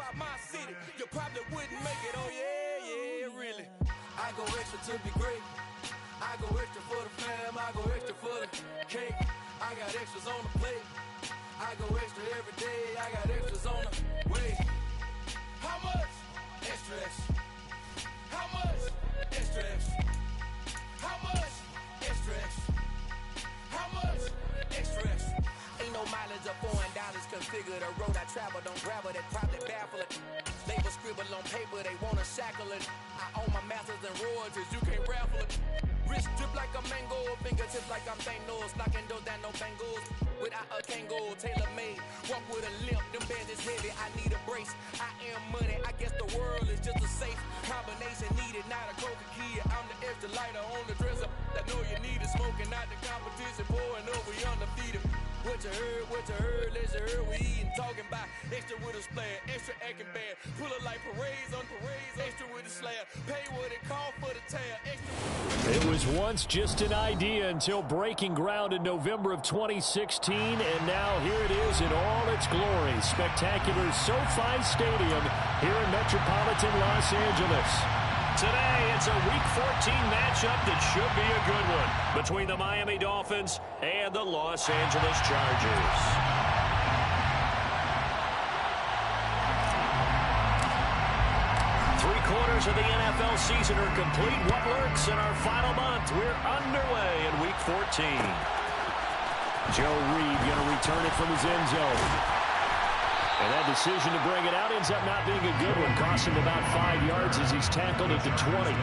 about my city, you probably wouldn't make it. Oh yeah, really. I go extra to be great. I go extra for the fam. I go extra for the cake. I got extras on the plate. I go extra every day. I got extras on the way. How much? Extra, extra. How much? Extra, extra. How much? Extra, extra. How much? Extra, extra. Ain't no mileage of $4. Configure the road I travel. Don't gravel that probably baffle it. Label scribble on paper. They wanna shackle it. I own my masters and royalties. You can't raffle it. Wrist drip like a mango, fingertips like I'm Thanos, knocking those down no bangles. Without a Kango, tailor made, walk with a limp, them bands is heavy, I need a brace. I am money, I guess the world is just a safe combination needed, not a coca key. I'm the extra lighter on the dresser, I know you need it, smoking out the competition, pouring over, we undefeated. What you heard, let's you heard, we eating, talking about extra with a splash, extra acting bad, pull it like parades on parades, extra with a slab, pay what it call for the tab, extra. It was once just an idea until breaking ground in November of 2016, and now here it is in all its glory. Spectacular SoFi Stadium here in metropolitan Los Angeles. Today, it's a Week 14 matchup that should be a good one between the Miami Dolphins and the Los Angeles Chargers. Three-quarters of the NFL season are complete. What lurks in our final month? We're underway in Week 14. Joe Reed going to return it from his end zone. And that decision to bring it out ends up not being a good one. Cost him about 5 yards as he's tackled at the 20.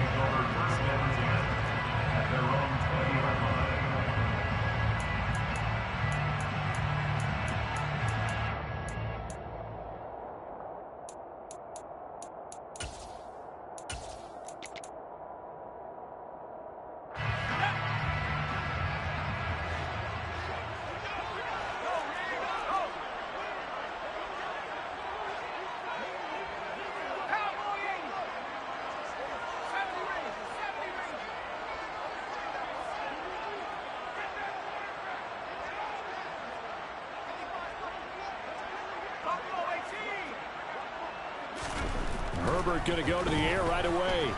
Herbert going to go to the air right away.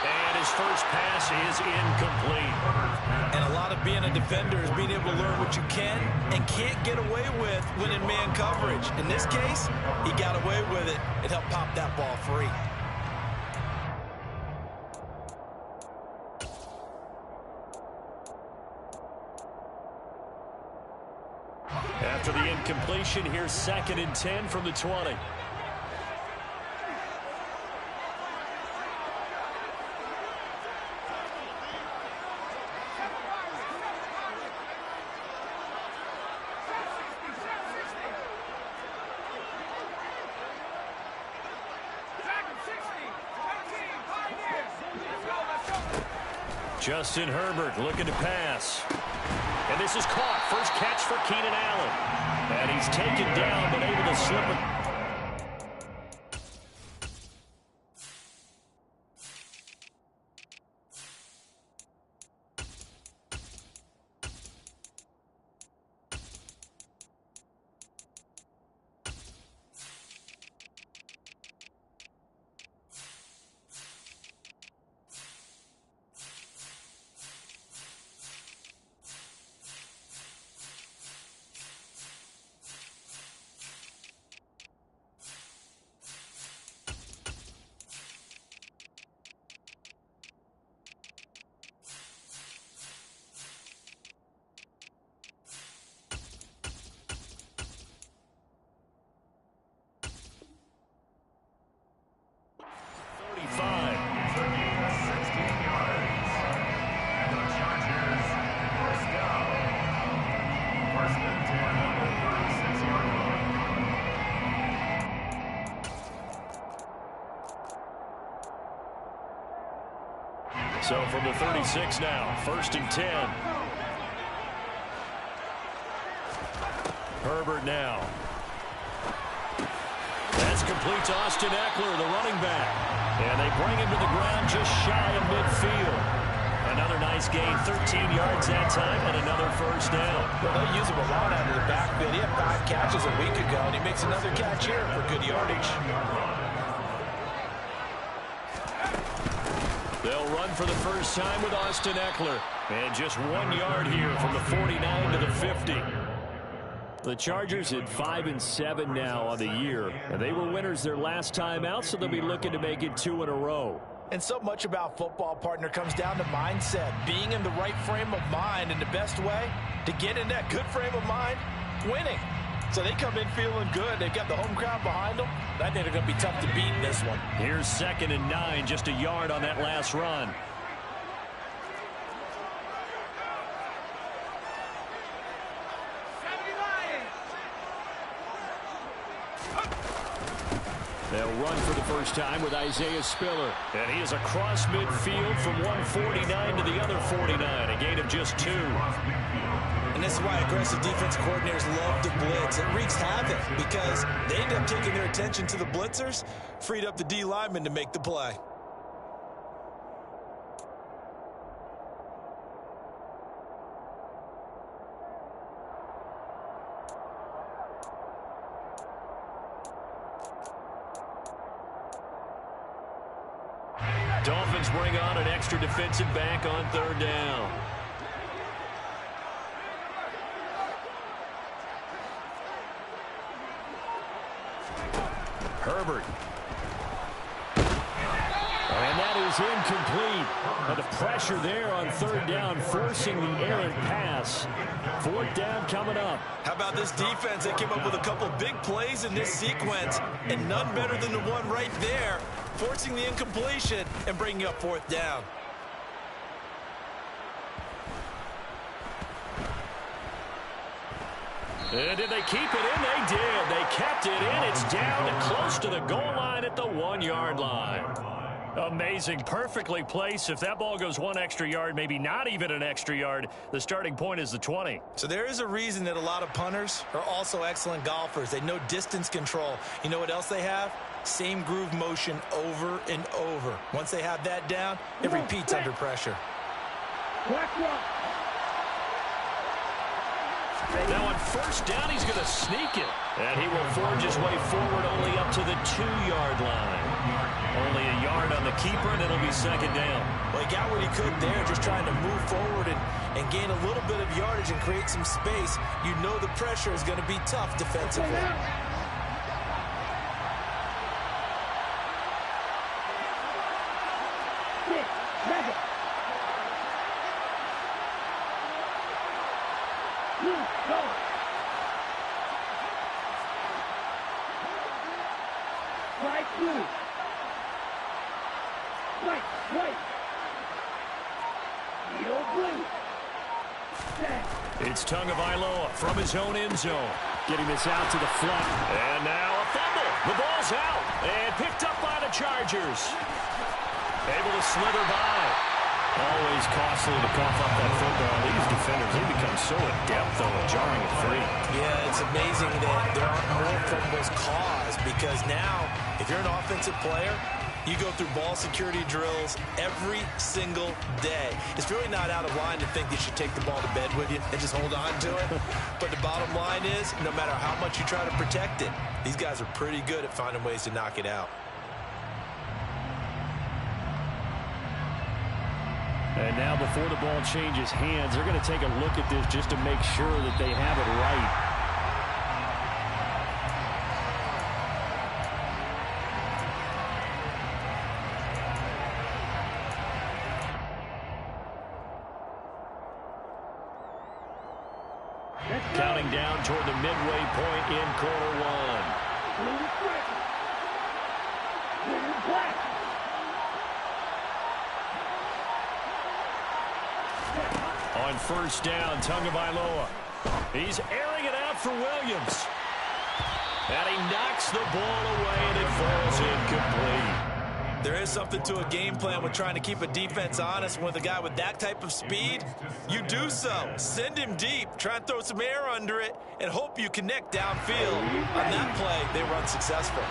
And his first pass is incomplete. And a lot of being a defender is being able to learn what you can and can't get away with when in man coverage. In this case, he got away with it. It helped pop that ball free. After the incompletion, here's 2nd and 10 from the 20. Justin Herbert looking to pass. And this is caught. First catch for Keenan Allen. And he's taken down but able to slip it. So from the 36 now, 1st and 10. Herbert now. That's complete to Austin Eckler, the running back. And they bring him to the ground just shy of midfield. Another nice gain, 13 yards that time, and another first down. Well, they'll use him a lot out of the backfield. He had 5 catches a week ago, and he makes another catch here for good yardage. They'll run for the first time with Austin Eckler. And just 1 yard here from the 49 to the 50. The Chargers at 5-7 now on the year. And they were winners their last time out, so they'll be looking to make it 2 in a row. And so much about football, partner, comes down to mindset. Being in the right frame of mind, and the best way to get in that good frame of mind, winning. So they come in feeling good. They've got the home crowd behind them. I think they're going to be tough to beat in this one. Here's 2nd and 9, just a yard on that last run. They'll run for the first time with Isaiah Spiller. And he is across midfield from 149 to the other 49, a gain of just 2. And this is why aggressive defense coordinators love to blitz. It wreaks havoc because they end up taking their attention to the blitzers, freed up the D lineman to make the play. Dolphins bring on an extra defensive back on 3rd down. Herbert. And that is incomplete. But the pressure there on 3rd down, forcing the errant pass. 4th down coming up. How about this defense? They came up with a couple big plays in this sequence, and none better than the one right there, forcing the incompletion and bringing up 4th down. And did they keep it in? They did. They kept it in. It's down and close to the goal line at the 1-yard line. Amazing. Perfectly placed. If that ball goes 1 extra yard, maybe not even an extra yard, the starting point is the 20. So there is a reason that a lot of punters are also excellent golfers. They know distance control. You know what else they have? Same groove motion over and over. Once they have that down, it repeats under pressure. Now on 1st down, he's going to sneak it. And he will forge his way forward only up to the 2-yard line. Only a yard on the keeper, and it'll be 2nd down. Well, he got what he could there, just trying to move forward and gain a little bit of yardage and create some space. You know the pressure is going to be tough defensively. It's Tagovailoa from his own end zone. Getting this out to the flat. And now a fumble. The ball's out. And picked up by the Chargers. Able to slither by. Always costly to cough up that football. These defenders, they become so adept, though, at jarring it free. Yeah, it's amazing that there aren't more fumbles caused because now, if you're an offensive player, you go through ball security drills every single day. It's really not out of line to think you should take the ball to bed with you and just hold on to it. But the bottom line is, no matter how much you try to protect it, these guys are pretty good at finding ways to knock it out. And now before the ball changes hands, they're going to take a look at this just to make sure that they have it right. Counting down toward the midway point in quarter 1. On 1st down, Tagovailoa. He's airing it out for Williams. And he knocks the ball away, and it falls incomplete. There is something to a game plan with trying to keep a defense honest. With a guy with that type of speed, you do so. Send him deep, try and throw some air under it, and hope you connect downfield. On that play, they were unsuccessful.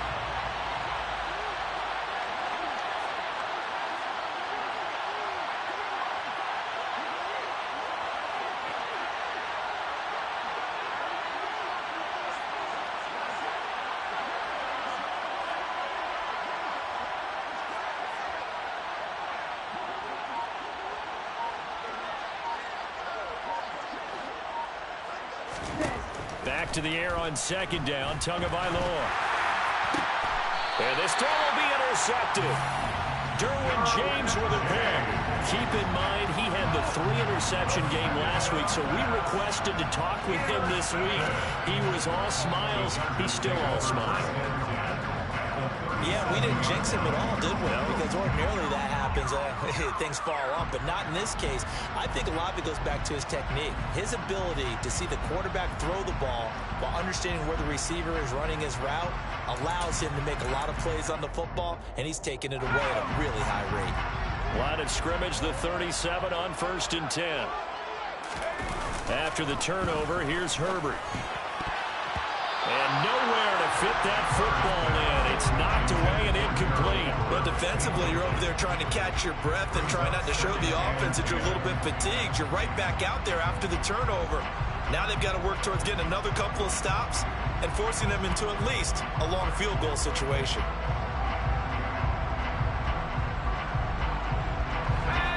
back to the air on second down. Tagovailoa. And this throw will be intercepted. Derwin James with a pick. Keep in mind, he had the 3-interception game last week, so we requested to talk with him this week. He was all smiles. He's still all smiles. Yeah, we didn't jinx him at all, did we? No. Because ordinarily that happens. Things fall off, but not in this case. I think a lot of it goes back to his technique. His ability to see the quarterback throw the ball while understanding where the receiver is running his route allows him to make a lot of plays on the football, and he's taking it away at a really high rate. Line of scrimmage, the 37 on 1st and 10. After the turnover, here's Herbert. And nowhere to fit that football in. It's knocked away and incomplete. But defensively, you're over there trying to catch your breath and try not to show the offense that you're a little bit fatigued. You're right back out there after the turnover. Now they've got to work towards getting another couple of stops and forcing them into at least a long field goal situation.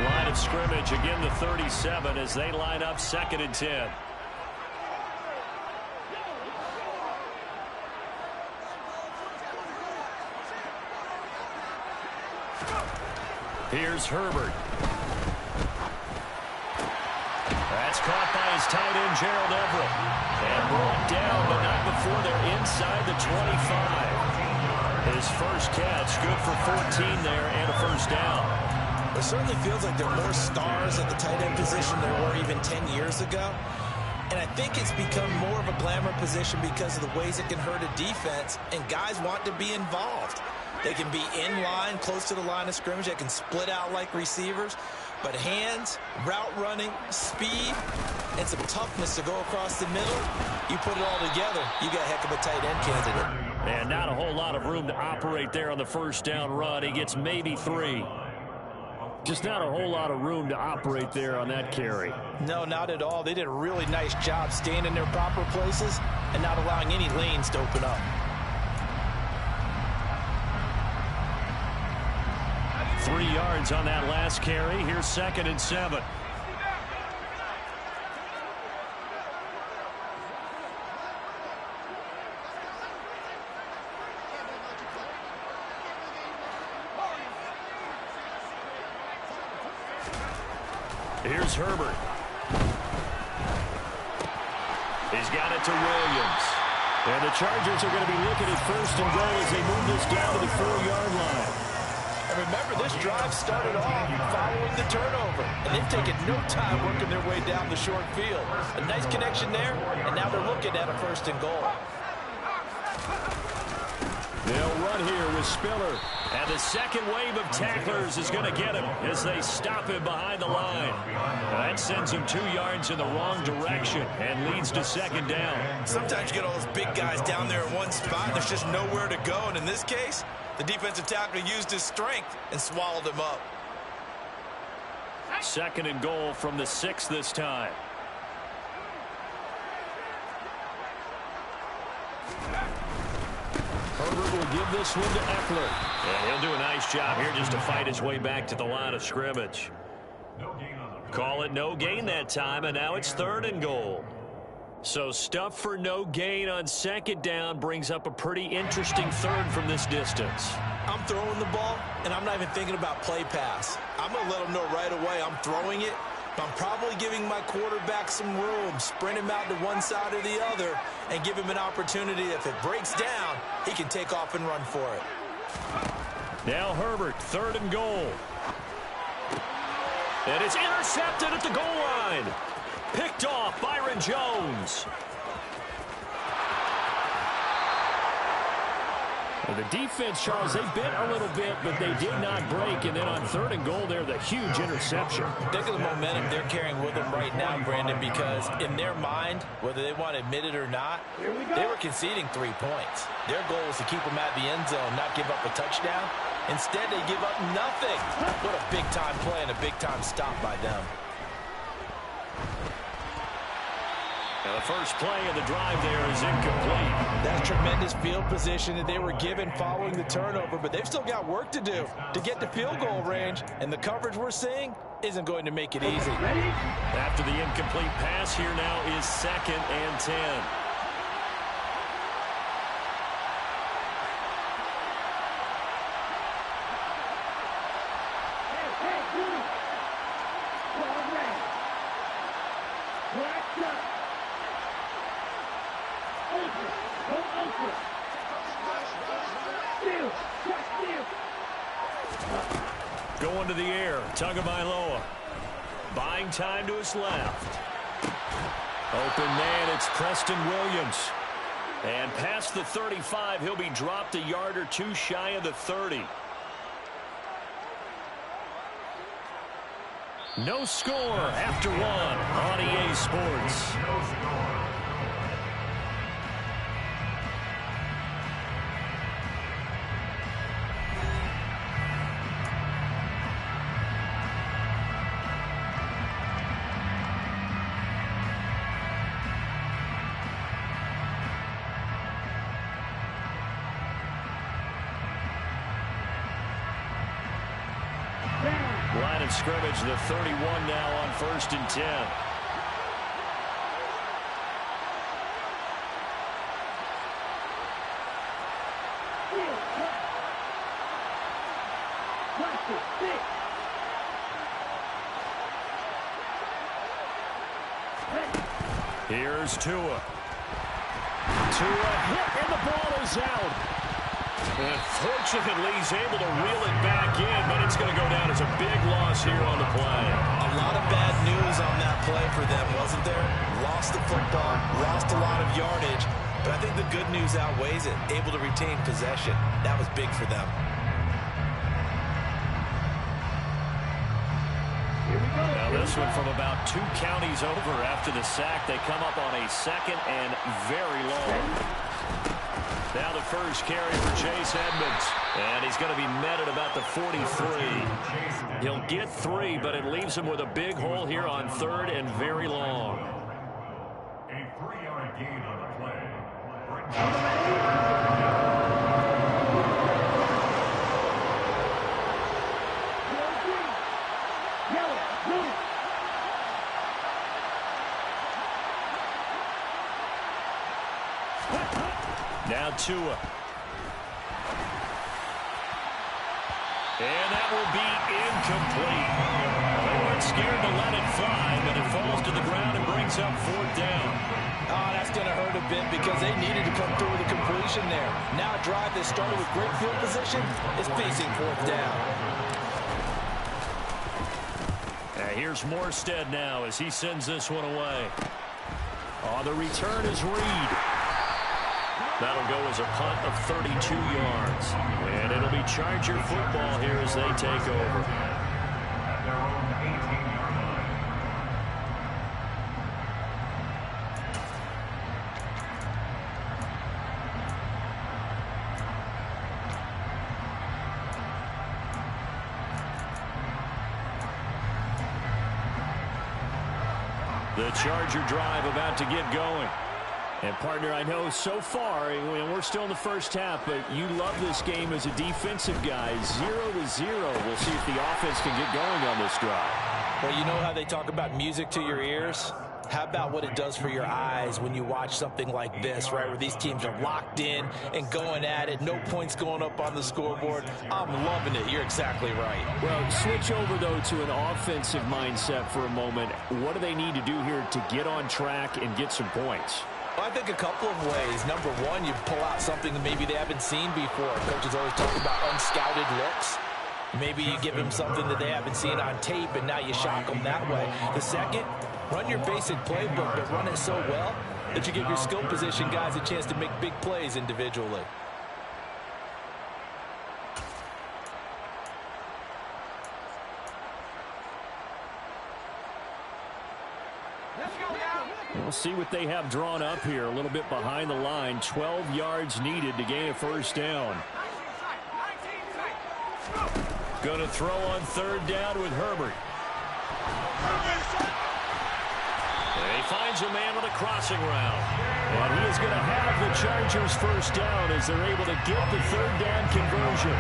Line of scrimmage, again the 37 as they line up 2nd and 10. Here's Herbert. That's caught by his tight end, Gerald Everett. And brought down, but not before they're inside the 25. His first catch, good for 14 there and a first down. It certainly feels like there are more stars at the tight end position than there were even 10 years ago. And I think it's become more of a glamour position because of the ways it can hurt a defense, and guys want to be involved. They can be in line, close to the line of scrimmage. They can split out like receivers. But hands, route running, speed, and some toughness to go across the middle, you put it all together, you got a heck of a tight end candidate. And not a whole lot of room to operate there on the first down run. He gets maybe 3. Just not a whole lot of room to operate there on that carry. No, not at all. They did a really nice job staying in their proper places and not allowing any lanes to open up. 3 yards on that last carry. Here's 2nd and 7. Here's Herbert. He's got it to Williams. And the Chargers are going to be looking at 1st and goal as they move this down to the 4-yard line. And remember, this drive started off following the turnover. And they've taken no time working their way down the short field. A nice connection there, and now they're looking at a 1st and goal. They'll run here with Spiller. And the second wave of tacklers is going to get him as they stop him behind the line. That sends him 2 yards in the wrong direction and leads to 2nd down. Sometimes you get all those big guys down there in one spot, and there's just nowhere to go. And in this case, the defensive tackle used his strength and swallowed him up. 2nd and goal from the 6 this time. Herbert will give this one to Eckler. And he'll do a nice job here just to fight his way back to the line of scrimmage. Call it no gain that time, and now it's 3rd and goal. So stuff for no gain on 2nd down brings up a pretty interesting 3rd from this distance. I'm throwing the ball, and I'm not even thinking about play pass. I'm going to let them know right away I'm throwing it. I'm probably giving my quarterback some room, sprint him out to one side or the other, and give him an opportunity. If it breaks down, he can take off and run for it. Now Herbert, 3rd and goal. And it's intercepted at the goal line. Picked off Byron Jones. Well, the defense, Charles, they bit a little bit, but they did not break. And then on 3rd and goal there, the huge interception. Think of the momentum they're carrying with them right now, Brandon, because in their mind, whether they want to admit it or not, they were conceding 3 points. Their goal was to keep them at the end zone, not give up a touchdown. Instead, they give up nothing. What a big-time play and a big-time stop by them. Now the first play of the drive there is incomplete. That's tremendous field position that they were given following the turnover, but they've still got work to do to get to field goal range, and the coverage we're seeing isn't going to make it easy. After the incomplete pass, here now is 2nd and 10. Going to the air. Tagovailoa. Buying time to his left. Open man, it's Preston Williams. And past the 35, he'll be dropped a yard or two shy of the 30. No score after one on EA Sports. Line of scrimmage, the 31 now on 1st and 10. Here's Tua. Tua hit and the ball is out. And fortunately, he's able to reel it back in, but it's going to go down as a big loss here on the play. A lot of bad news on that play for them, wasn't there? Lost the football, lost a lot of yardage, but I think the good news outweighs it. Able to retain possession. That was big for them. Now this one from about 2 counties over after the sack. They come up on a 2nd and very long. Now the first carry for Chase Edmonds. And he's going to be met at about the 43. He'll get 3, but it leaves him with a big hole here on 3rd and very long. A 3-yard gain on the play. Now Tua. And that will be incomplete. They weren't scared to let it fly, but it falls to the ground and brings up 4th down. Oh, that's going to hurt a bit because they needed to come through with a completion there. Now a drive that started with great field position is facing 4th down. Here's Morstead now as he sends this one away. Oh, the return is Reed. That'll go as a punt of 32 yards. And it'll be Charger football here as they take over. At their own 18-yard line. The Charger drive about to get going. And, partner, I know so far, we're still in the first half, but you love this game as a defensive guy. 0-0. We'll see if the offense can get going on this drive. Well, you know how they talk about music to your ears? How about what it does for your eyes when you watch something like this, right, where these teams are locked in and going at it, no points going up on the scoreboard? I'm loving it. You're exactly right. Well, switch over, though, to an offensive mindset for a moment. What do they need to do here to get on track and get some points? Well, I think a couple of ways. Number one, you pull out something that maybe they haven't seen before. Coaches always talk about unscouted looks. Maybe you give them something that they haven't seen on tape, and now you shock them that way. The second, run your basic playbook, but run it so well that you give your skill position guys a chance to make big plays individually. We'll see what they have drawn up here. A little bit behind the line. 12 yards needed to gain a 1st down. Going to throw on 3rd down with Herbert. And he finds a man with a crossing route. And he is going to have the Chargers 1st down as they're able to get the 3rd down conversion.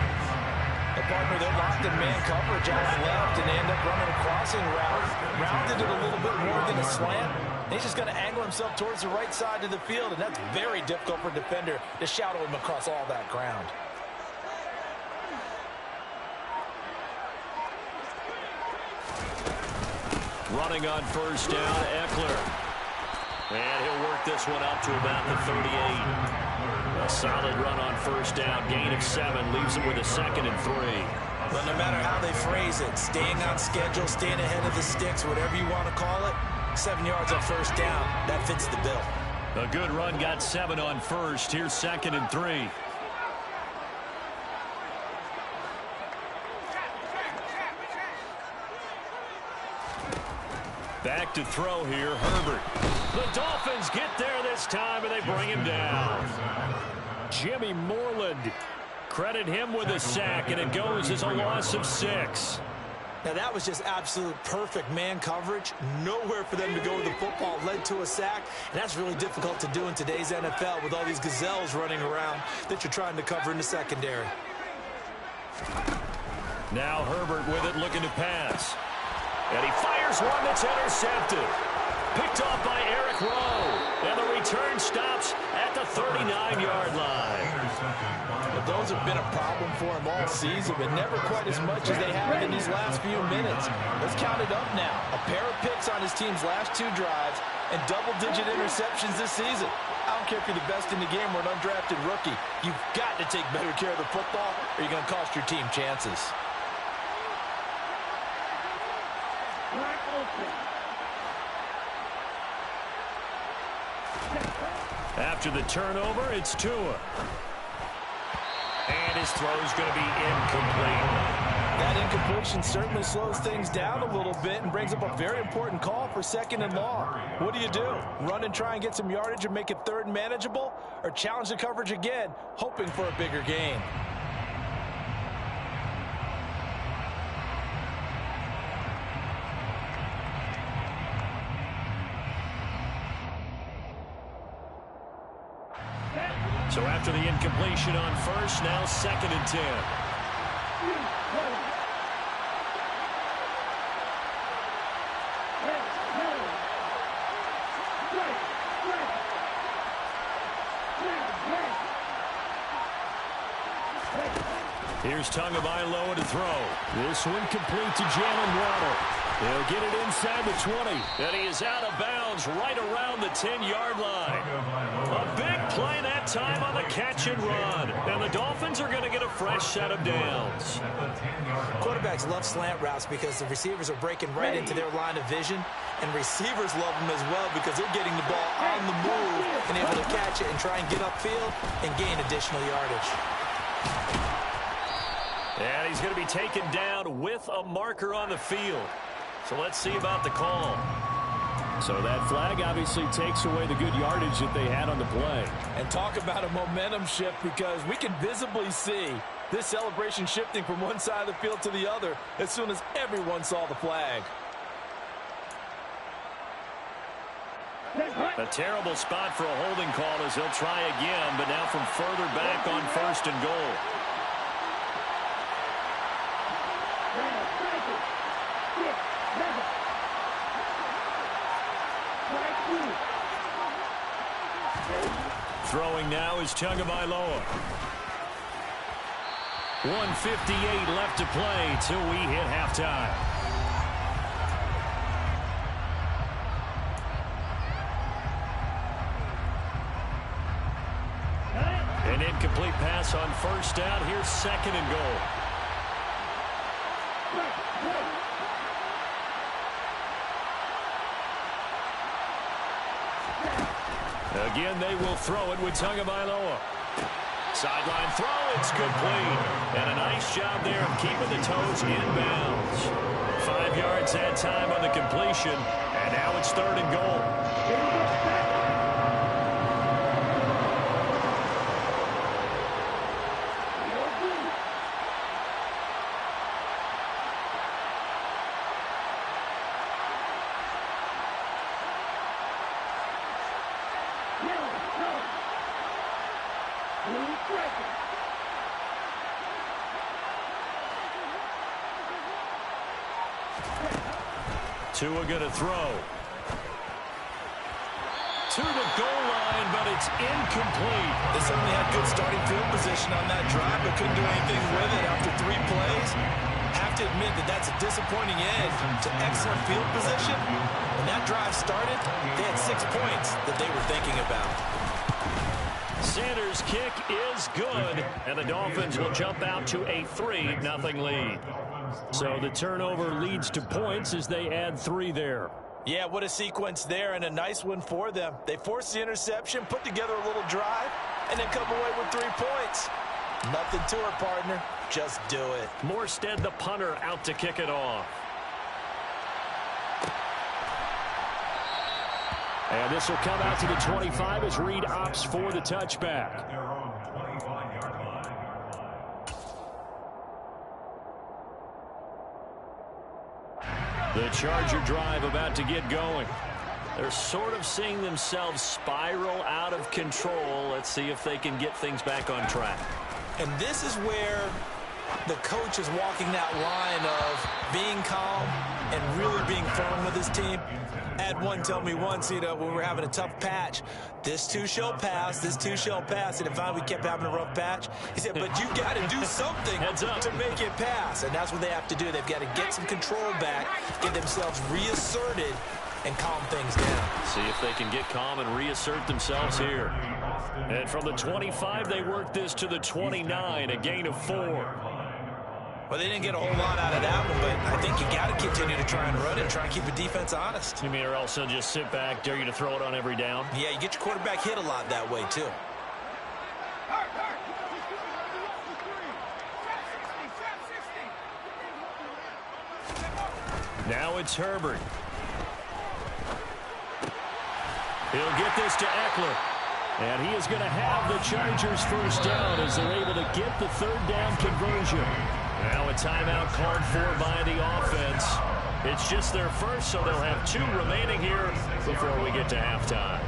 The partner, they're locked in man coverage out left, and they end up running a crossing route. Rounded it a little bit more than a slant. He's just going to angle himself towards the right side of the field, and that's very difficult for a defender to shadow him across all that ground. Running on 1st down, Eckler. And he'll work this one up to about the 38. A solid run on 1st down, gain of 7, leaves him with a 2nd and 3. But no matter how they phrase it, staying on schedule, staying ahead of the sticks, whatever you want to call it, 7 yards on first down, that fits the bill. A good run got 7 on first. Here's 2nd and 3. Back to throw here, Herbert. The Dolphins get there this time, and they bring him down. Jimmy Moreland. Credit him with a sack, and it goes as a loss of 6. Now, that was just absolute perfect man coverage. Nowhere for them to go with the football. Led to a sack, and that's really difficult to do in today's NFL with all these gazelles running around that you're trying to cover in the secondary. Now Herbert with it, looking to pass. And he fires one that's intercepted. Picked off by Eric Rowe. And the return stops at the 39-yard line. But those have been a problem for him all season, but never quite as much as they have in these last few minutes. Let's count it up now. A pair of picks on his team's last 2 drives and double-digit interceptions this season. I don't care if you're the best in the game or an undrafted rookie. You've got to take better care of the football or you're going to cost your team chances. After the turnover, it's Tua. And his throw is going to be incomplete. That incompletion certainly slows things down a little bit and brings up a very important call for 2nd and long. What do? Run and try and get some yardage and make it 3rd and manageable? Or challenge the coverage again, hoping for a bigger gain? So after the incompletion on first, now 2nd and 10. Here's Tagovailoa to throw. This one complete to Jalen Waddle. He'll get it inside the 20. And he is out of bounds right around the 10-yard line. A big play that time on the catch and run. And the Dolphins are going to get a fresh set of downs. Quarterbacks love slant routes because the receivers are breaking right into their line of vision. And receivers love them as well because they're getting the ball on the move and able to catch it and try and get upfield and gain additional yardage. And he's going to be taken down with a marker on the field. So let's see about the call. So that flag obviously takes away the good yardage that they had on the play. And talk about a momentum shift because we can visibly see this celebration shifting from one side of the field to the other as soon as everyone saw the flag. A terrible spot for a holding call as they'll try again, but now from further back on 1st and goal. Throwing now is Tagovailoa. 1:58 left to play till we hit halftime. An incomplete pass on first down. Here's 2nd and goal. Again, they will throw it with Tagovailoa. Sideline throw, it's complete. And a nice job there of keeping the toes in bounds. 5 yards that time on the completion, and now it's 3rd and goal. Tua going to throw. To the goal line, but it's incomplete. They certainly had good starting field position on that drive, but couldn't do anything with it after 3 plays. Have to admit that that's a disappointing end to excellent field position. When that drive started, they had 6 points that they were thinking about. Sanders' kick is is good, and the Dolphins will jump out to a 3-0 lead. So the turnover leads to points as they add 3 there. Yeah, what a sequence there, and a nice one for them. They forced the interception, put together a little drive, and then come away with 3 points. Nothing to it, partner. Just do it. Morstead, the punter, out to kick it off. And this will come out to the 25 as Reed opts for the touchback. Their own 25-yard line. The Charger drive about to get going. They're sort of seeing themselves spiral out of control. Let's see if they can get things back on track. And this is where the coach is walking that line of being calm and really being firm with his team. I had one tell me once, when we were having a tough patch, this too shall pass, this too shall pass. And if we kept having a rough patch, he said, but you got to do something to make it pass. And that's what they have to do. They've got to get some control back, get themselves reasserted, and calm things down. See if they can get calm and reassert themselves here. And from the 25, they work this to the 29, a gain of 4. Well, they didn't get a whole lot out of that one, but I think you got to continue to try and run and try and keep the defense honest. You mean or else they'll just sit back, dare you to throw it on every down? Yeah, you get your quarterback hit a lot that way, too. Now it's Herbert. He'll get this to Eckler. And he is going to have the Chargers first down as they're able to get the 3rd down conversion. Now a timeout called for by the offense. It's just their first, so they'll have 2 remaining here before we get to halftime.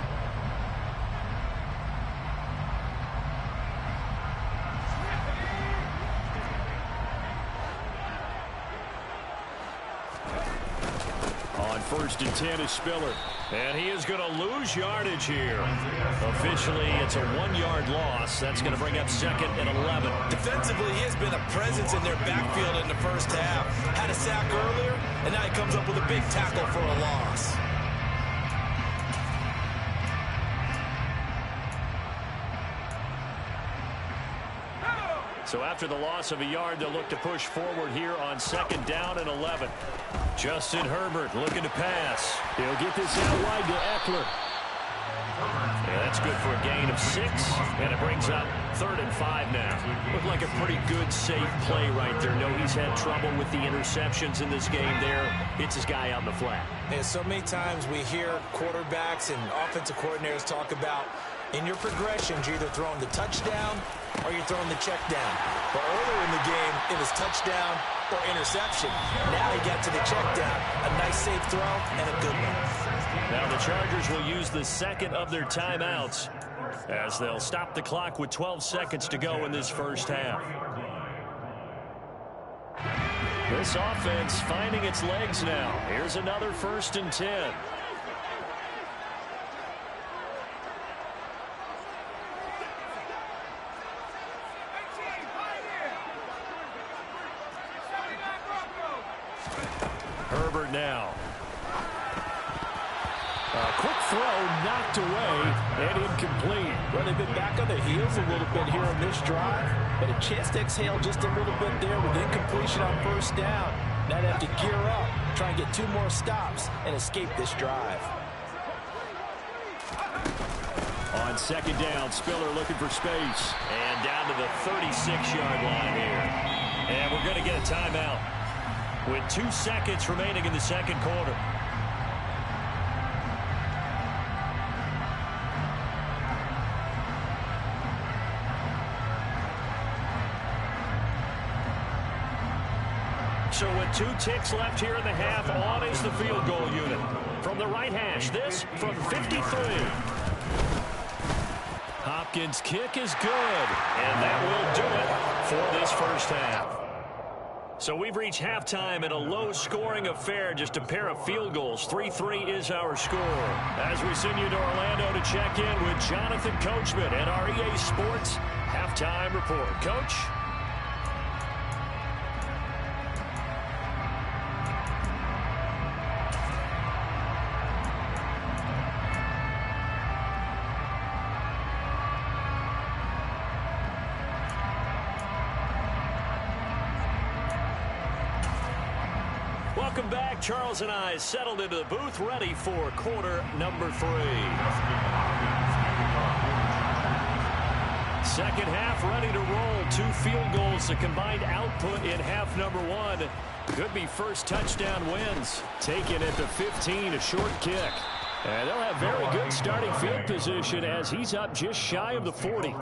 On 1st and 10 is Spiller. And he is going to lose yardage here. Officially, it's a 1-yard loss. That's going to bring up 2nd and 11. Defensively, he has been a presence in their backfield in the first half. Had a sack earlier, and now he comes up with a big tackle for a loss. So after the loss of a yard, they'll look to push forward here on 2nd down and 11. Justin Herbert looking to pass. He'll get this out wide to Eckler. Yeah, that's good for a gain of 6, and it brings up 3rd and 5 now. Looked like a pretty good, safe play right there. No, he's had trouble with the interceptions in this game there. Hits his guy out in the flat. And so many times we hear quarterbacks and offensive coordinators talk about in your progressions, you're either throwing the touchdown or you're throwing the check down. But earlier in the game, it was touchdown or interception. Now he got to the check down. A nice safe throw and a good one. Now the Chargers will use the 2nd of their timeouts as they'll stop the clock with 12 seconds to go in this first half. This offense finding its legs now. Here's another 1st and 10. Herbert now. A quick throw knocked away and incomplete. Well, they've been back on their heels a little bit here on this drive, but a chance to exhale just a little bit there with incompletion on 1st down. Now they have to gear up, try and get 2 more stops and escape this drive. On 2nd down, Spiller looking for space. And down to the 36-yard line here. And we're going to get a timeout with 2 seconds remaining in the 2nd quarter. So with 2 ticks left here in the half, on is the field goal unit. From the right hash, this from 53. Hopkins' kick is good, and that will do it for this first half. So we've reached halftime in a low-scoring affair, just a pair of field goals. 3-3 is our score. As we send you to Orlando to check in with Jonathan Coachman at our EA Sports Halftime Report. Coach? Welcome back. Charles and I settled into the booth, ready for quarter number 3. Second half ready to roll. 2 field goals, the combined output in half number 1. Could be first touchdown wins. Taken at the 15, a short kick. And they'll have very good starting field position as he's up just shy of the 40.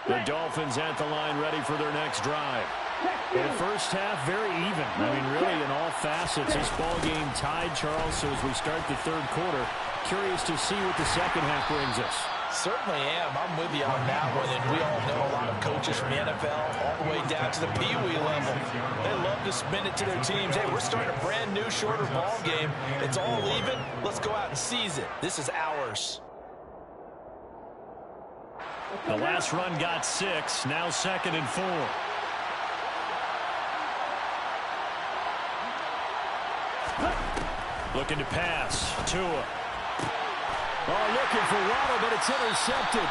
The Dolphins at the line ready for their next drive. In the first half, very even. I mean, really, in all facets, this ball game tied, Charles. So as we start the third quarter, curious to see what the second half brings us. Certainly am. I'm with you on that one. And we all know a lot of coaches from the NFL all the way down to the Pee Wee level. They love to spin it to their teams. Hey, we're starting a brand new, shorter ball game. It's all even. Let's go out and seize it. This is ours. The last run got 6. Now 2nd and 4. Looking to pass. Tua. Oh, looking for Waddle, but it's intercepted.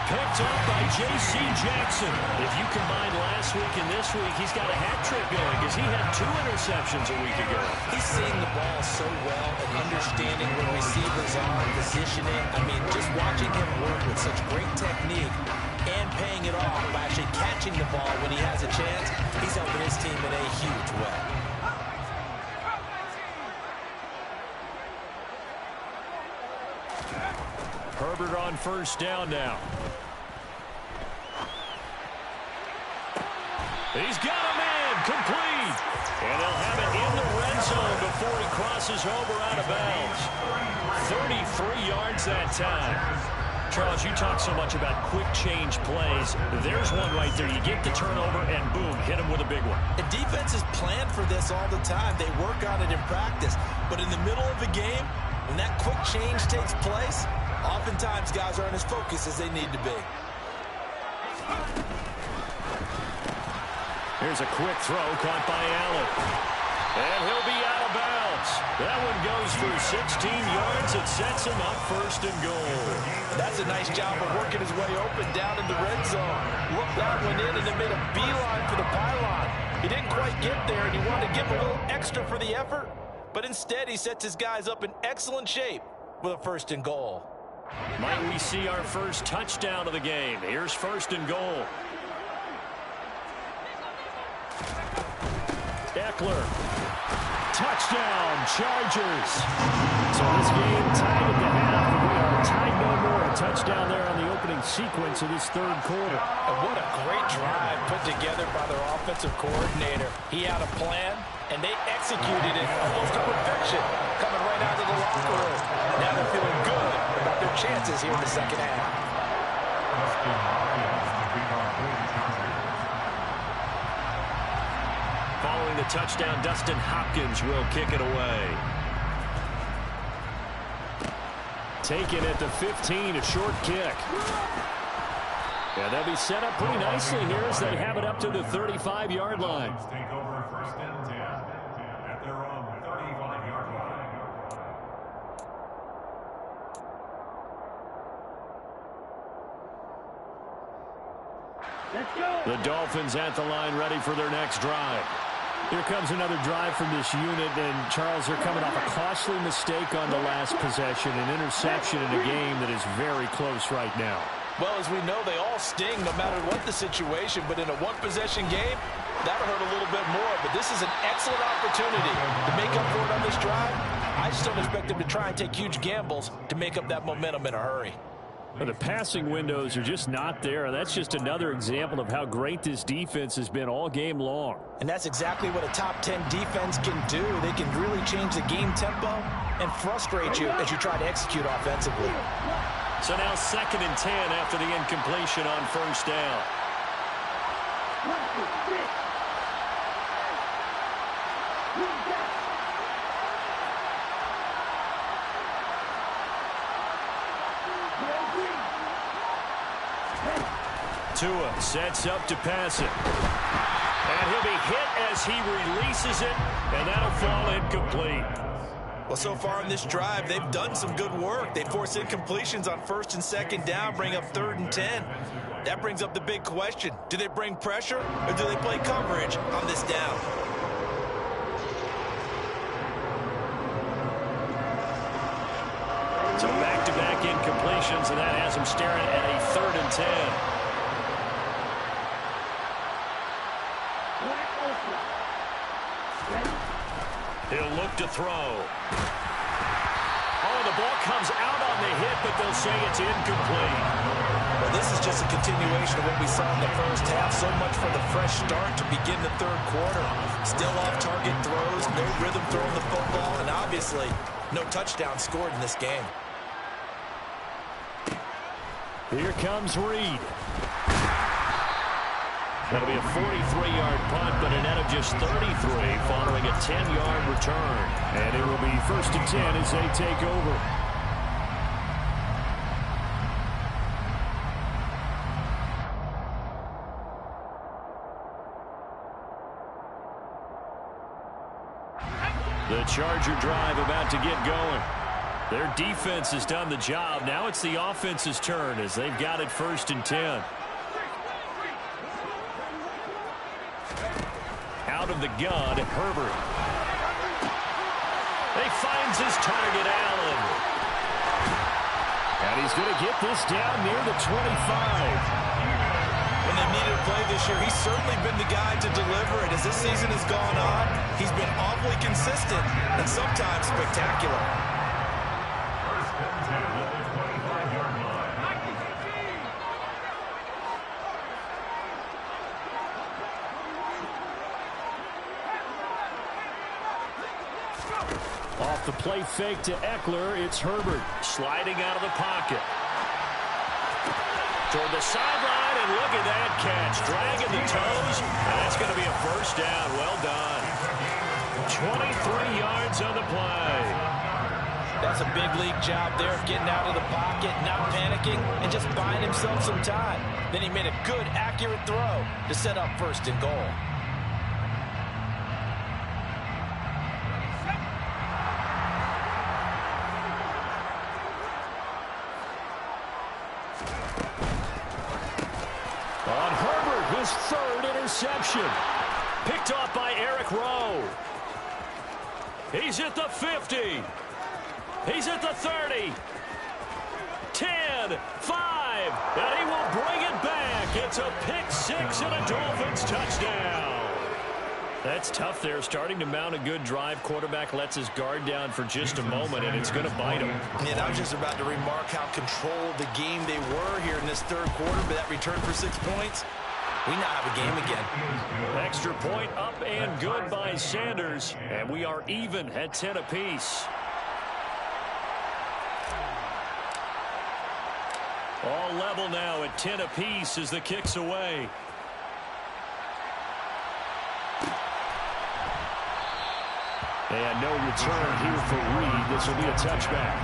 Picked up by J.C. Jackson. If you combine last week and this week, he's got a hat trick going because he had 2 interceptions a week ago. He's seeing the ball so well and understanding where receivers are, positioning. I mean, just watching him work with such great technique and paying it off by actually catching the ball when he has a chance, he's helping his team in a huge way. Herbert on first down now. He's got a man complete. And they'll have it in the red zone before he crosses over out of bounds. 33 yards that time. Charles, you talk so much about quick change plays. There's one right there. You get the turnover and boom, hit him with a big one. The defense is planned for this all the time. They work on it in practice. But in the middle of the game, when that quick change takes place, oftentimes guys aren't as focused as they need to be. Here's a quick throw caught by Allen. And he'll be out of bounds. That one goes for 16 yards. It sets him up 1st and goal. That's a nice job of working his way open down in the red zone. Looked that one in and then made a beeline for the pylon. He didn't quite get there, and he wanted to give him a little extra for the effort. But instead, he sets his guys up in excellent shape with a 1st and goal. Might we see our first touchdown of the game? Here's 1st and goal. Eckler. Touchdown, Chargers. So this game tied at the half, and we are tied no more. A touchdown there on the opening sequence of this third quarter. And what a great drive put together by their offensive coordinator. He had a plan, and they executed it almost to perfection, coming right out of the locker room. Now they're feeling good about their chances here in the second half. Following the touchdown, Dustin Hopkins will kick it away. Taken at the 15, a short kick. Yeah, they'll be set up pretty nicely here as they have it up to the 35-yard line. Take over 1st and 10 at their own 35-yard line. The Dolphins at the line ready for their next drive. Here comes another drive from this unit, and Charles, they're coming off a costly mistake on the last possession, an interception in a game that is very close right now. Well, as we know, they all sting no matter what the situation, but in a one-possession game, that'll hurt a little bit more. But this is an excellent opportunity to make up for it on this drive. I just don't expect them to try and take huge gambles to make up that momentum in a hurry. The passing windows are just not there. That's just another example of how great this defense has been all game long. And that's exactly what a top 10 defense can do. They can really change the game tempo and frustrate you as you try to execute offensively. So now 2nd and 10 after the incompletion on 1st down. Tua sets up to pass it. And he'll be hit as he releases it, and that'll fall incomplete. Well, so far in this drive, they've done some good work. They force incompletions on 1st and 2nd down, bring up 3rd and 10. That brings up the big question. Do they bring pressure, or do they play coverage on this down? So back-to-back incompletions, and that has him staring at a 3rd and 10. He'll look to throw. Oh, the ball comes out on the hit, but they'll say it's incomplete. Well, this is just a continuation of what we saw in the first half. So much for the fresh start to begin the 3rd quarter. Still off-target throws, no rhythm throwing the football, and obviously no touchdown scored in this game. Here comes Reed. That'll be a 43-yard punt, but a net of just 33 following a 10-yard return. And it will be 1st and 10 as they take over. The Charger drive about to get going. Their defense has done the job. Now it's the offense's turn as they've got it 1st and 10. Out of the gun, Herbert. He finds his target, Allen. And he's going to get this down near the 25. When they needed a play this year, he's certainly been the guy to deliver it. As this season has gone on, he's been awfully consistent and sometimes spectacular. Off the play fake to Eckler, it's Herbert sliding out of the pocket. Toward the sideline, and look at that catch. Dragging the toes, and that's going to be a 1st down. Well done. 23 yards on the play. That's a big league job there of getting out of the pocket, not panicking, and just buying himself some time. Then he made a good, accurate throw to set up 1st and goal. On Herbert, his 3rd interception. Picked off by Eric Rowe. He's at the 50. He's at the 30. 10, 5, and he will bring it back. It's a pick 6 and a Dolphins touchdown. That's tough there, starting to mount a good drive. Quarterback lets his guard down for just a moment, and it's going to bite him. And I was just about to remark how controlled the game they were here in this 3rd quarter, but that return for 6 points, we now have a game again. Extra point up and good by Sanders, and we are even at 10 apiece. All level now at 10 apiece as the kick's away. And no return here for Reed. This will be a touchback.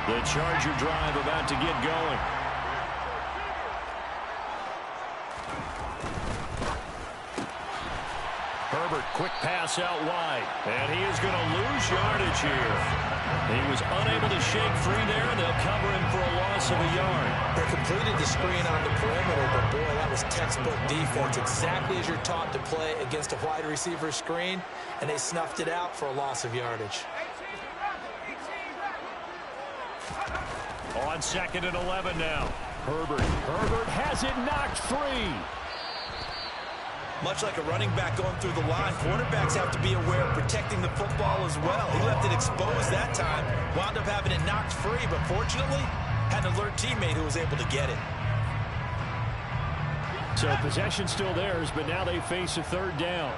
The Charger drive about to get going. Herbert, quick pass out wide. And he is going to lose yardage here. He was unable to shake free there. They'll cover him for a loss of a yard. They completed the screen on the perimeter, but boy, that was textbook defense. Exactly as you're taught to play against a wide receiver screen, and they snuffed it out for a loss of yardage. On 2nd and 11 now. Herbert has it knocked free. Much like a running back going through the line, quarterbacks have to be aware of protecting the football as well. He left it exposed that time, wound up having it knocked free, but fortunately, had an alert teammate who was able to get it. So possession still theirs, but now they face a 3rd down.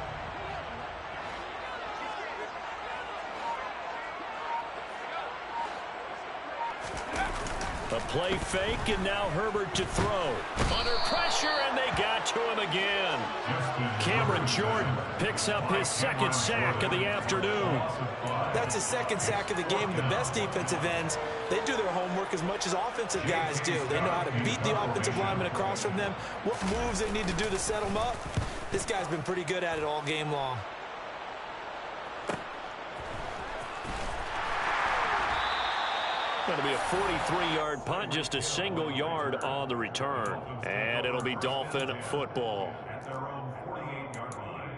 A play fake, and now Herbert to throw. Under pressure, and they got to him again. Cameron Jordan picks up his second sack of the afternoon. That's his second sack of the game. And the best defensive ends, they do their homework as much as offensive guys do. They know how to beat the offensive lineman across from them, what moves they need to do to set them up. This guy's been pretty good at it all game long. Going to be a 43-yard punt, just a single yard on the return. And it'll be Dolphin football. At their own 48-yard line.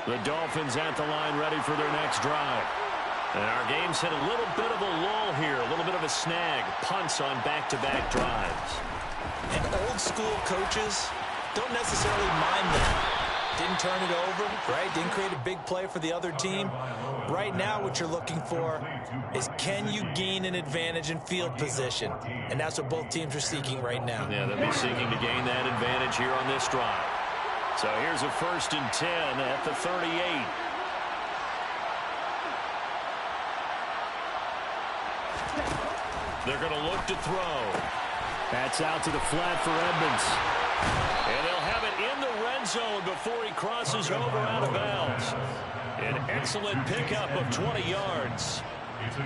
The Dolphins at the line, ready for their next drive. And our game's hit a little bit of a lull here, a little bit of a snag. Punts on back-to-back drives. And old-school coaches don't necessarily mind that. Didn't turn it over, right? Didn't create a big play for the other team. Right now, what you're looking for is, can you gain an advantage in field position? And that's what both teams are seeking right now. Yeah, they'll be seeking to gain that advantage here on this drive. So here's a 1st and 10 at the 38. They're going to look to throw. That's out to the flat for Edmonds. And they'll have it in the red zone before he crosses over out of bounds. An excellent pickup of 20 yards.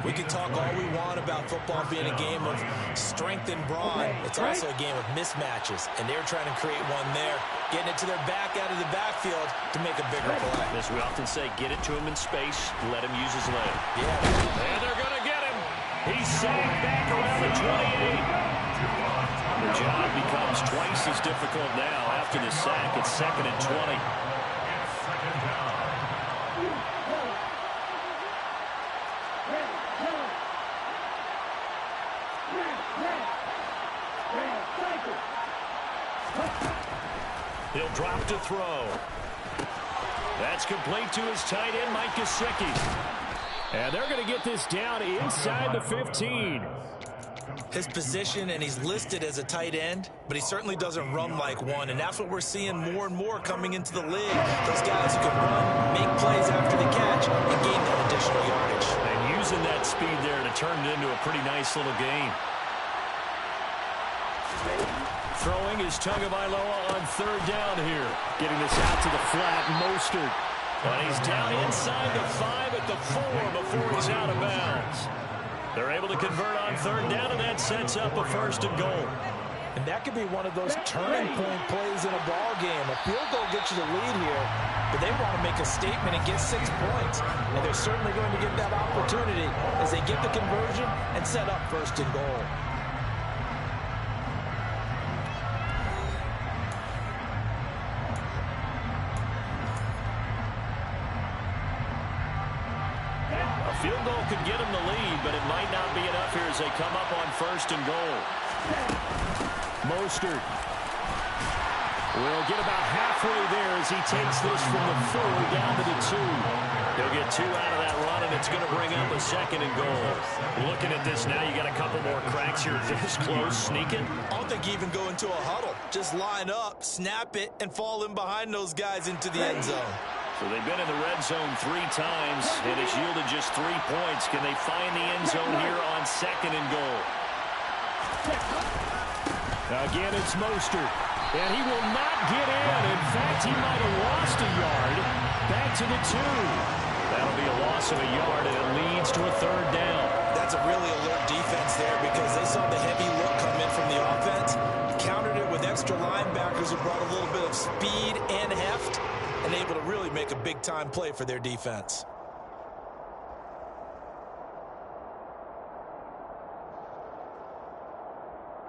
We can talk all we want about football being a game of strength and brawn. It's also a game of mismatches, and they're trying to create one there, getting it to their back out of the backfield to make a bigger play. As we often say, get it to him in space, let him use his leg. Yeah. And they're going to get him. He's sagged back around the 28. The job becomes twice as difficult now after the sack. It's 2nd and 20. He'll drop to throw. That's complete to his tight end, Mike Gesicki. And they're going to get this down inside the 15. His position, and he's listed as a tight end, but he certainly doesn't run like one, and that's what we're seeing more and more coming into the league. Those guys who can run, make plays after the catch, and gain that additional yardage. And using that speed there to turn it into a pretty nice little gain. Throwing is Tagovailoa on 3rd down here. Getting this out to the flat, Mostert. And he's down inside the 5 at the 4 before he's out of bounds. They're able to convert on 3rd down, and that sets up a 1st and goal. And that could be one of those turning point plays in a ball game. A field goal gets you the lead here, but they want to make a statement and get 6 points. And they're certainly going to get that opportunity as they get the conversion and set up 1st and goal. Field goal could get him the lead, but it might not be enough here as they come up on 1st and goal. Mostert will get about halfway there as he takes this from the 4 down to the 2. He'll get 2 out of that run, and it's going to bring up a 2nd and goal. Looking at this now, you got a couple more cracks here. This close, sneaking. I don't think you even go into a huddle. Just line up, snap it, and fall in behind those guys into the end zone. So they've been in the red zone 3 times, and it's yielded just 3 points. Can they find the end zone here on 2nd and goal? Again, it's Mostert, and he will not get in. In fact, he might have lost a yard. Back to the 2. That'll be a loss of a yard, and it leads to a 3rd down. That's a really alert defense there because they saw the heavy look come in from the offense, countered it with extra linebackers who brought a little bit of speed and heft, and able to really make a big-time play for their defense.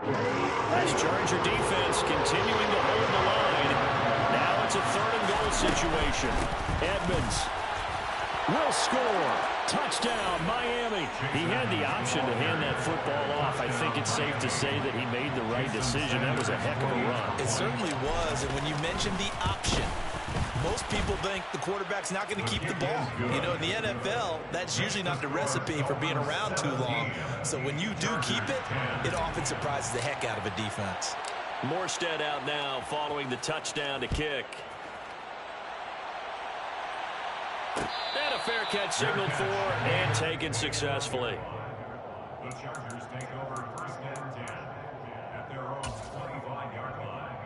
This Charger defense continuing to hold the line. Now it's a 3rd and goal situation. Edmonds will score. Touchdown, Miami. He had the option to hand that football off. I think it's safe to say that he made the right decision. That was a heck of a run. It certainly was, and when you mentioned the option, most people think the quarterback's not going to keep the ball. You know, in the NFL, that's usually not the recipe for being around too long. So when you do keep it, it often surprises the heck out of a defense. Morstead out now following the touchdown to kick. And a fair catch signaled for and taken successfully. The Chargers take over 1st and 10 at their own 25-yard line.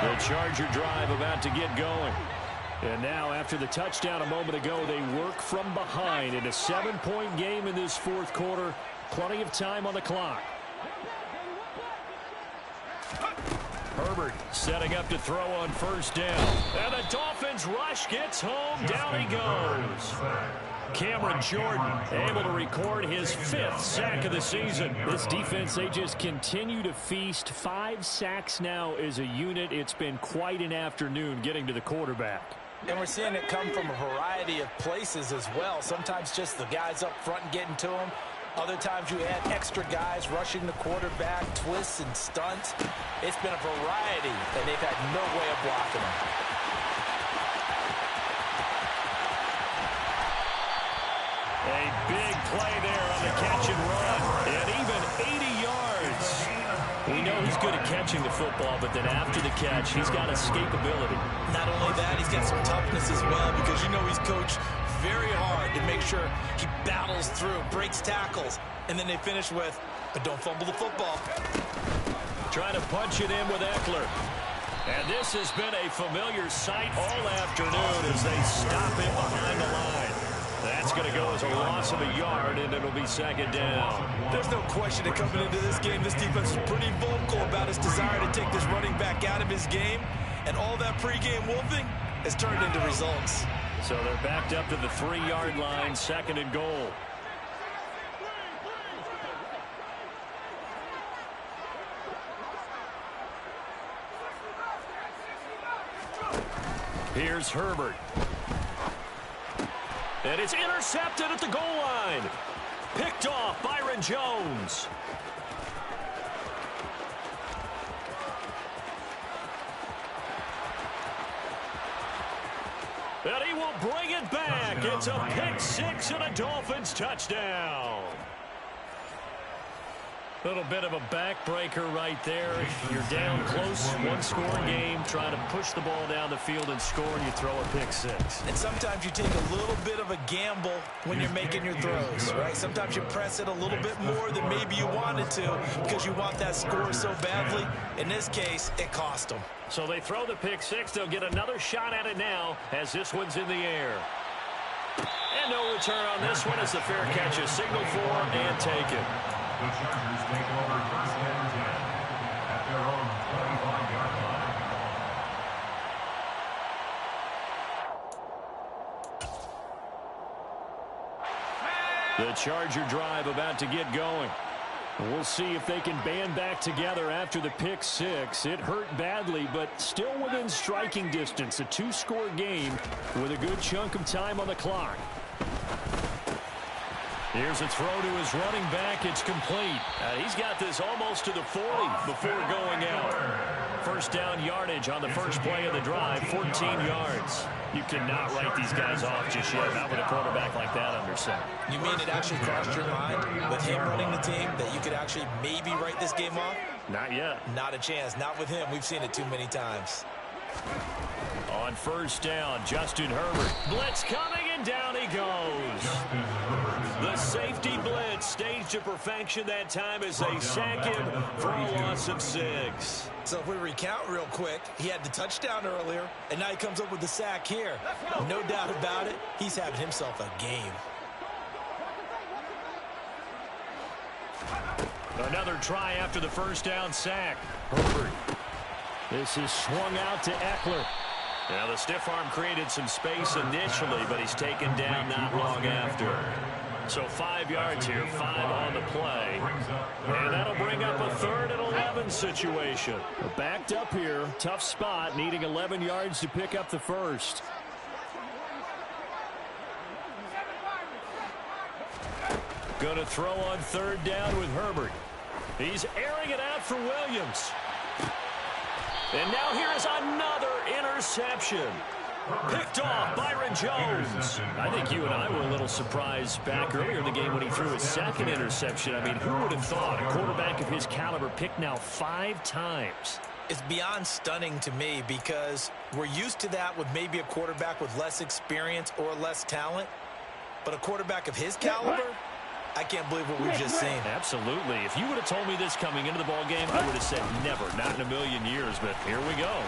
The Charger drive about to get going. And now, after the touchdown a moment ago, they work from behind in a 7-point game in this fourth quarter. Plenty of time on the clock. Herbert setting up to throw on 1st down. And the Dolphins rush gets home. Down he goes. Cameron Jordan able to record his 5th sack of the season. This defense, they just continue to feast. 5 sacks now as a unit. It's been quite an afternoon getting to the quarterback. And we're seeing it come from a variety of places as well. Sometimes just the guys up front and getting to him. Other times you add extra guys rushing the quarterback, twists and stunts. It's been a variety, and they've had no way of blocking him. A big play there on the catch and run. And even 80 yards. We know he's good at catching the football, but then after the catch, he's got escapability. Not only that, he's got some toughness as well, because you know he's coached very hard to make sure he battles through, breaks tackles, and then they finish with, but don't fumble the football. Trying to punch it in with Eckler. And this has been a familiar sight all afternoon as they stop him behind the line. That's going to go as a loss of a yard, and it'll be 2nd down. There's no question that coming into this game, this defense is pretty vocal about his desire to take this running back out of his game, and all that pregame wolfing has turned into results. So they're backed up to the 3-yard line, 2nd and goal. Here's Herbert. And it's intercepted at the goal line. Picked off Byron Jones. And he will bring it back. It's a pick 6 and a Dolphins touchdown. Little bit of a backbreaker right there. You're down close, 1-score game, trying to push the ball down the field and score, and you throw a pick 6. And sometimes you take a little bit of a gamble when you're making your throws, right? Sometimes you press it a little bit more than maybe you wanted to because you want that score so badly. In this case, it cost them. So they throw the pick 6. They'll get another shot at it now as this one's in the air. And no return on this one as the fair catch is signaled for and taken. The Chargers take over 1st and 10 at their own 25-yard line. The Charger drive about to get going. We'll see if they can band back together after the pick 6. It hurt badly, but still within striking distance. A 2-score game with a good chunk of time on the clock. Here's a throw to his running back. It's complete. He's got this almost to the 40 before going out. 1st down yardage on the first play of the drive, 14 yards. You cannot write these guys off just yet, not with a quarterback like that under center. You mean it actually crossed your mind with him running the team that you could actually maybe write this game off? Not yet. Not a chance. Not with him. We've seen it too many times. On 1st down, Justin Herbert. Blitz coming, and down he goes. The safety blitz staged to perfection that time as they sack him for a loss of 6. So if we recount real quick, he had the touchdown earlier, and now he comes up with the sack here. No doubt about it, he's having himself a game. Another try after the 1st down sack. Herbert. This is swung out to Eckler. Now the stiff arm created some space initially, but he's taken down not long after. So 5 yards here, 5 on the play. And that'll bring up a 3rd and 11 situation. Backed up here, tough spot, needing 11 yards to pick up the first. Going to throw on 3rd down with Herbert. He's airing it out for Williams. And now here is another interception. Picked off Byron Jones. I think you and I were a little surprised back earlier in the game when he threw his 2nd interception. I mean, who would have thought a quarterback of his caliber picked now 5 times? It's beyond stunning to me because we're used to that with maybe a quarterback with less experience or less talent. But a quarterback of his caliber, I can't believe what we've just seen. Absolutely. If you would have told me this coming into the ball game, I would have said never, not in a million years. But here we go.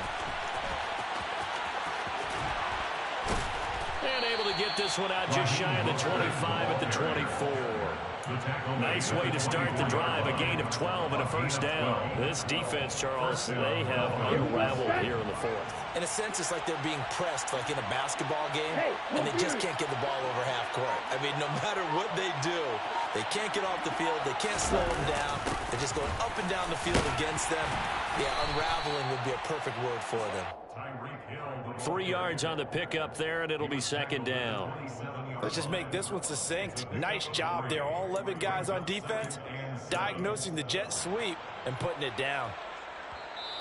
And able to get this one out just shy of the 25 at the 24. Nice way to start the drive. A gain of 12 and a first down. This defense, Charles, they have unraveled here in the 4th. In a sense, it's like they're being pressed like in a basketball game, and they just can't get the ball over half court. I mean, no matter what they do, they can't get off the field. They can't slow them down. They're just going up and down the field against them. Yeah, unraveling would be a perfect word for them. 3 yards on the pickup there, and it'll be 2nd down. Let's just make this one succinct. Nice job there. All 11 guys on defense diagnosing the jet sweep and putting it down.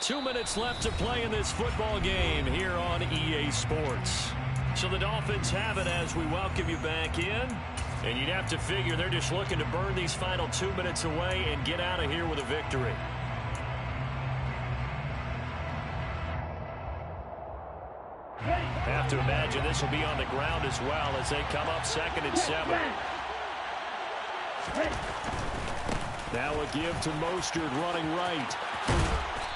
2 minutes left to play in this football game here on EA Sports. So the Dolphins have it as we welcome you back in. And you'd have to figure they're just looking to burn these final 2 minutes away and get out of here with a victory. Have to imagine this will be on the ground as well as they come up 2nd and 7. Now a give to Mostert running right.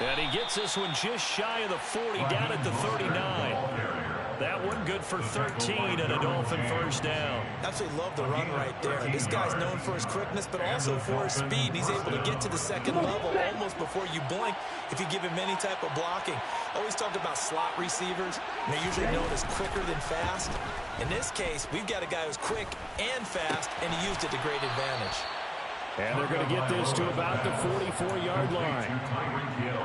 And he gets this one just shy of the 40 down at the 39. That one good for 13 and a Dolphin first down. Absolutely love the run right there. This guy's known for his quickness, but also for his speed. He's able to get to the 2nd level almost before you blink if you give him any type of blocking. Always talk about slot receivers, and they're usually known as quicker than fast. In this case, we've got a guy who's quick and fast, and he used it to great advantage. And they're going to get this to about the 44-yard line.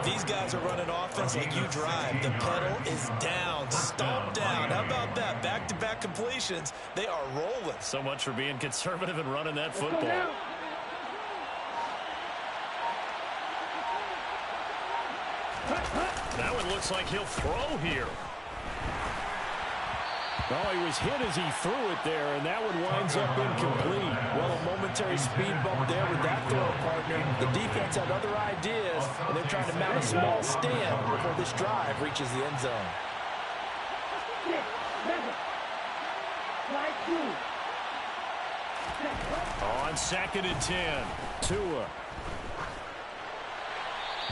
These guys are running offense like you drive. The pedal is down, stomp down. How about that? Back-to-back completions. They are rolling. So much for being conservative and running that football. That one looks like he'll throw here. Oh, he was hit as he threw it there, and that one winds up incomplete. Well, a momentary speed bump there with that throw partner. The defense had other ideas, and they're trying to mount a small stand before this drive reaches the end zone. On 2nd and 10, Tua.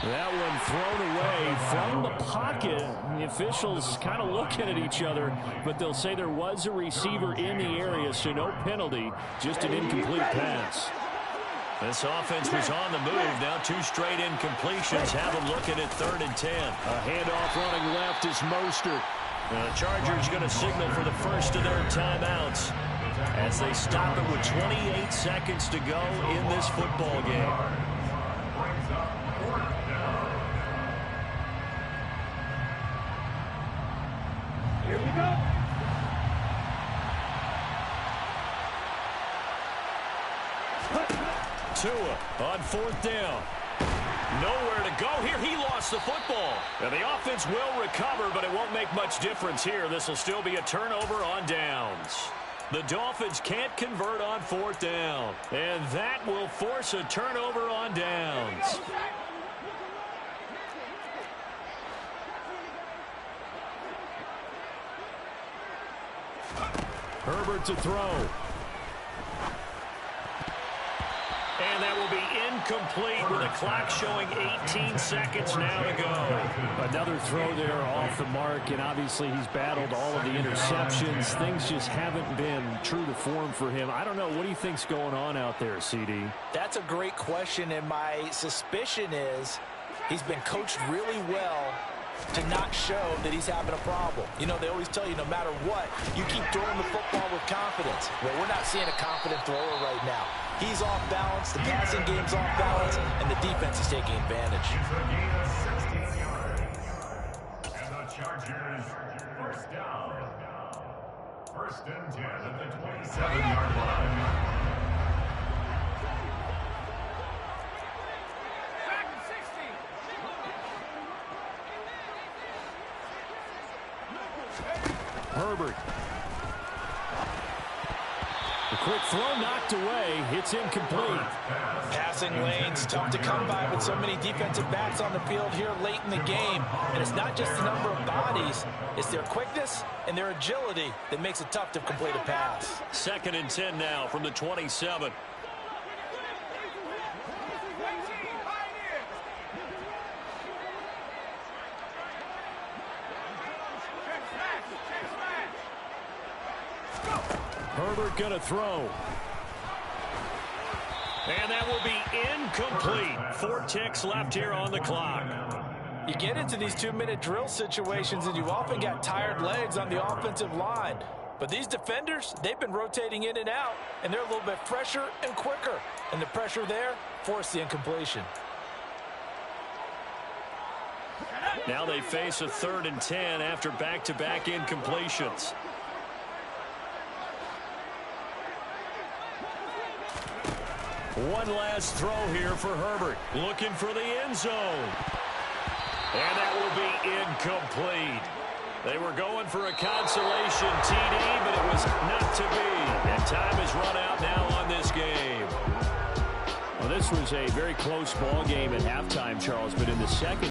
That one thrown away from the pocket. The officials kind of looking at each other, but they'll say there was a receiver in the area, so no penalty, just an incomplete pass. This offense was on the move. Now 2 straight incompletions have them looking at 3rd and 10. A handoff running left is Mostert. The Chargers going to signal for the first of their timeouts as they stop it with 28 seconds to go in this football game. Here we go. Tua on 4th down. Nowhere to go here. He lost the football. Now the offense will recover, but it won't make much difference here. This will still be a turnover on downs. The Dolphins can't convert on 4th down, and that will force a turnover on downs. Herbert to throw. And that will be incomplete with a clock showing 18 seconds now to go. Another throw there off the mark, and obviously he's battled all of the interceptions. Things just haven't been true to form for him. I don't know. What do you think's going on out there, CD? That's a great question, and my suspicion is he's been coached really well to not show that he's having a problem. You know, they always tell you no matter what, you keep throwing the football with confidence. Well, we're not seeing a confident thrower right now. He's off balance, the passing game's off balance, and the defense is taking advantage. It's a gain of 16 yards. And the Chargers, first down. First and 10 at the 27-yard line. Herbert. The quick throw knocked away. It's incomplete. Passing lanes, tough to come by with so many defensive backs on the field here late in the game. And it's not just the number of bodies, it's their quickness and their agility that makes it tough to complete a pass. 2nd and 10 now from the 27. Herbert going to throw. And that will be incomplete. 4 ticks left here on the clock. You get into these 2-minute drill situations and you often got tired legs on the offensive line. But these defenders, they've been rotating in and out, and they're a little bit fresher and quicker. And the pressure there forced the incompletion. Now they face a 3rd and 10 after back-to-back incompletions. One last throw here for Herbert. Looking for the end zone. And that will be incomplete. They were going for a consolation TD, but it was not to be. And time has run out now on this game. Well, this was a very close ball game at halftime, Charles, but in the second